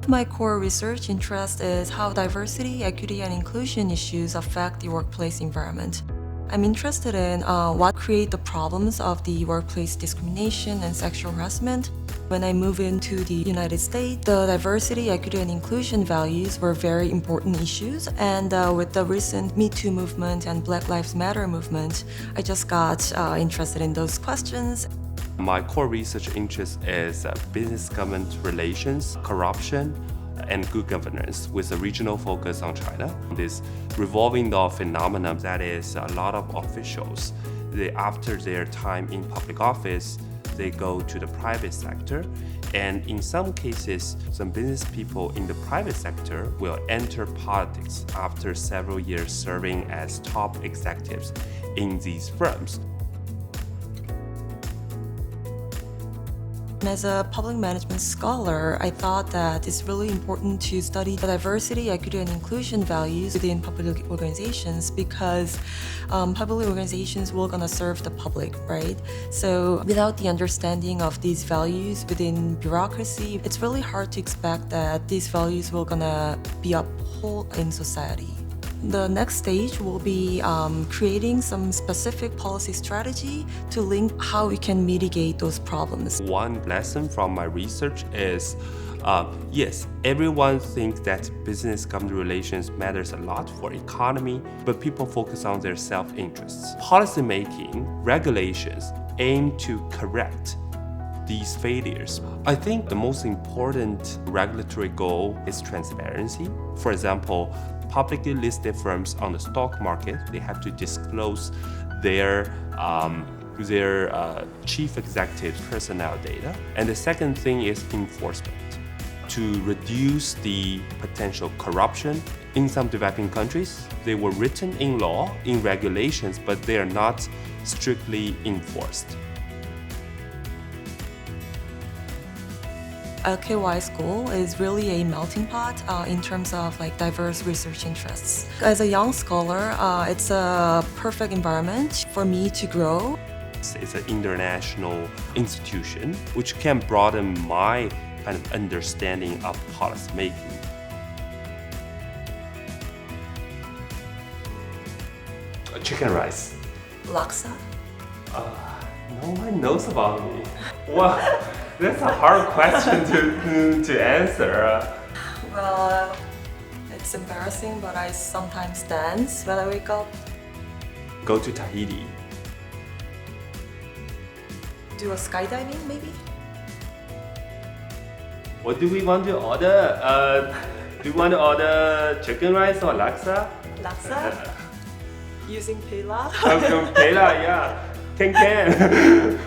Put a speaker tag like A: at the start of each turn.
A: of my core research interest is how diversity, equity, and inclusion issues affect the workplace environment. I'm interested in what create the problems of the workplace discrimination and sexual harassment. When I moved into the United States, the diversity, equity, and inclusion values were very important issues. And with the recent Me Too movement and Black Lives Matter movement, I just got interested in those questions.
B: My core research interest is business-government relations, corruption, and good governance with a regional focus on China. This revolving door phenomenon that is a lot of officials, after their time in public office, they go to the private sector. And in some cases, some business people in the private sector will enter politics after several years serving as top executives in these firms.
A: As a public management scholar, I thought that it's really important to study the diversity, equity, and inclusion values within public organizations because public organizations will gonna serve the public, right? So without the understanding of these values within bureaucracy, it's really hard to expect that these values will gonna be upheld in society. The next stage will be creating some specific policy strategy to link how we can mitigate those problems.
B: One lesson from my research is, yes, everyone thinks that business-government relations matters a lot for economy, but people focus on their self-interests. Policymaking, regulations aim to correct these failures. I think the most important regulatory goal is transparency. For example, publicly listed firms on the stock market, they have to disclose their chief executive's personnel data. And the second thing is enforcement, to reduce the potential corruption. In some developing countries, they were written in law, in regulations, but they are not strictly enforced.
A: LKY school is really a melting pot in terms of diverse research interests. As a young scholar, it's a perfect environment for me to grow.
B: It's an international institution which can broaden my kind of understanding of policy making. Chicken rice.
A: Laksa?
B: No one knows about me. Wow, that's a hard question to answer.
A: Well, it's embarrassing, but I sometimes dance when I wake up.
B: Go to Tahiti.
A: Do a skydiving, maybe?
B: What do we want to order? Do you want to order chicken rice or laksa?
A: Laksa? Using Payla?
B: From Pela, yeah. Can.